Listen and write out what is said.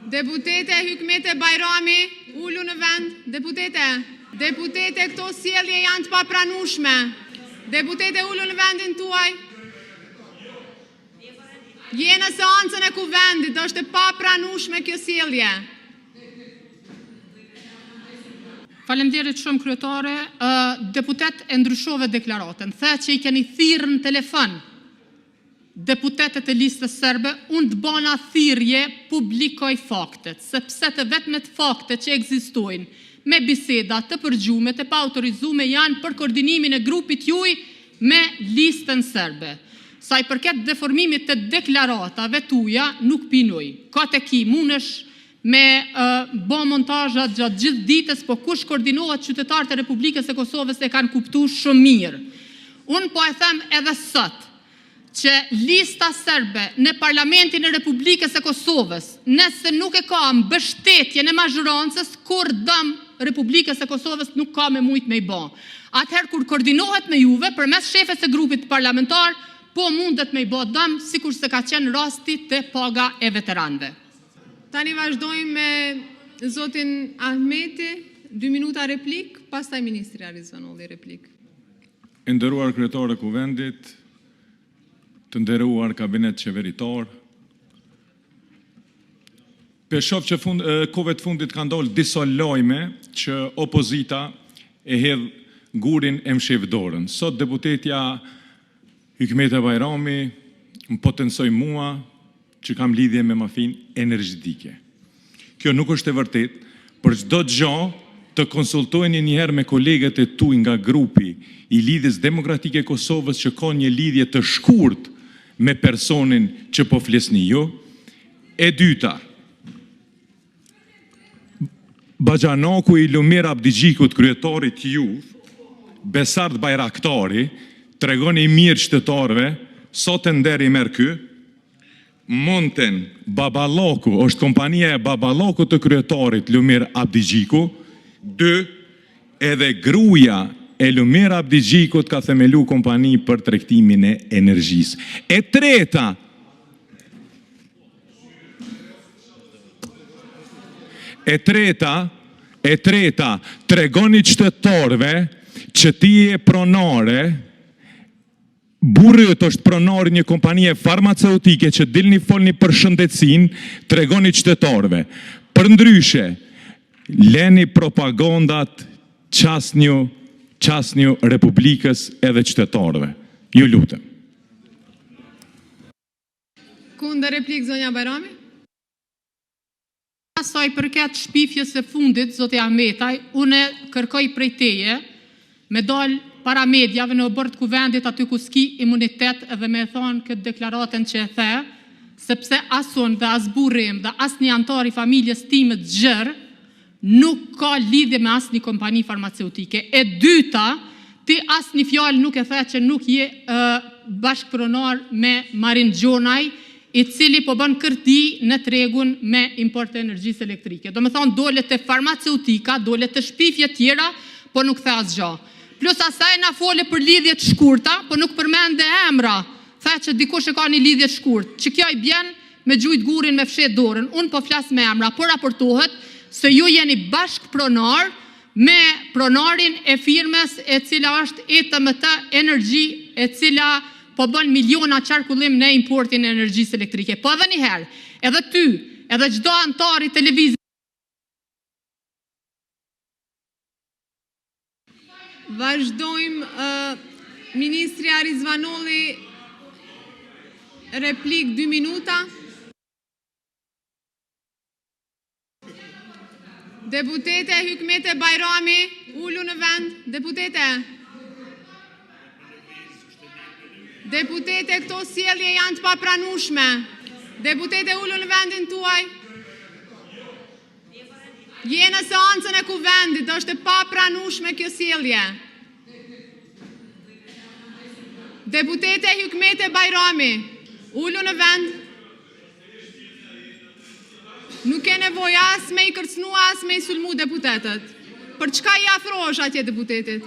Deputete Hykmete Bajrami, ullu në vend. Deputete, këto sjellje janë të papranueshme. Deputete, ullu në vendin tuaj. Je në seancën e kuvendit, është e papranueshme kjo sjellje. Faleminderit shumë kryetare. Deputet e ndryshove deklaratën. The që i keni thirrë në telefon deputetet e listës serbe, unë të bana thirrje publikoj faktet, sepse të vetmet faktet që ekzistojnë me biseda të përgjume, të pa autorizume janë për koordinimin e grupit juaj me listën serbe. Sa i përket deformimit të deklaratave tuja, nuk pinoj. Ka të ki munësh me bo montazhat gjatë gjithë ditës, po kush koordinohet qytetarët e Republikës e Kosovës e kanë kuptu shumë mirë. Unë po e them edhe sot, që lista serbe në Parlamentin e Republikës e Kosovës, nëse nuk e ka mbështetjen e mazhorancës, kur dëm Republikës e Kosovës nuk ka me mujt me i ba. Atëherë kur koordinohet me juve, përmes shefes e grupit parlamentar, po mundet me i ba dëm, sikur se ka qenë rasti të paga e veteranëve. Tani vazhdojmë me zotin Ahmeti, 2 minuta replik, pastaj ministri Arizvanolli replik. Nderuar kryetare kuvendit, të nderuar kabinet qeveritar, për shoh që kohëve të fundit ka ndodhur disa lajme që opozita e hedh gurin e mshef dorën. Sot deputetja Hykmete Bajrami më potencoi mua që kam lidhje me mafin energjetike. Kjo nuk është e vërtet, për çdo gjë të konsultojeni njëherë me kolegët e tuaj nga grupi i Lidhjes Demokratike Kosovës që ka një lidhje të shkurt me personin që po flisni ju. E dyta, Baxhanaku i Lumir Abdigjikut, kryetarit ju, Besart Bajraktari, tregoni mirë qytetarëve, sot e nder i merr ky. Monten Baballaku, është kompania e Babalakut të kryetarit Lumir Abdigjiku. 2, edhe gruaja e Lumir Abdigjikut ka themelu kompani për tregtimin e energjisë. E treta, tregoni qytetarëve që ti je pronare, burri është pronari një kompanie farmaceutike që dilni folni për shëndetësinë, tregoni qytetarëve. Përndryshe, leni propagandat qasnju Republikës edhe qytetarëve. Ju lutem. Kundër replik zonja Bajrami. Sa i përket shpifjes së fundit, zoti Ahmetaj, unë kërkoj prej teje me dal para mediave në obër të kuvendit aty ku s'ki imunitet edhe me thonë këtë deklaratën që e the, sepse asun dhe as burrim dhe as një antar i familjes time të gjërë nuk ka lidhje me as një kompani farmaceutike. E dyta, ti as një fjalë nuk e the që nuk je bashkëpronar me Marin Gjonaj, i cili po bën kërti në tregun me import të energjisë elektrike. Do me thonë, dole të farmaceutika, dole të shpifje tjera, po nuk the asgjë. Plus asaj na fole për lidhjet shkurta, po nuk përmende emra. The që dikush e ka një lidhje shkurt, që kjo i bjen me gjujt gurin me fshet dorën. Unë po flas me emra, po raportohet se ju jeni bashkëpronar me pronarin e firmes e cila është ETMT Energy, e cila po bën miliona qarkullim në importin e energjisë elektrike. Po edhe njëherë, edhe ty, edhe çdo antar i televizit. Vazhdojmë, ministri Arizvanolli, replik 2 minuta. Deputete Hykmete Bajrami, ullu në vend. Deputete, këto sjellje janë të papranueshme. Deputete, ullu në vendin tuaj. Je në seancën e kuvendit, është e papranueshme kjo sjellje. Deputete Hykmete Bajrami, ullu në vend. Nuk e nevojë as me i kërcënu, as me i sulmu deputetet. Për çka i afrohesh atje deputetit?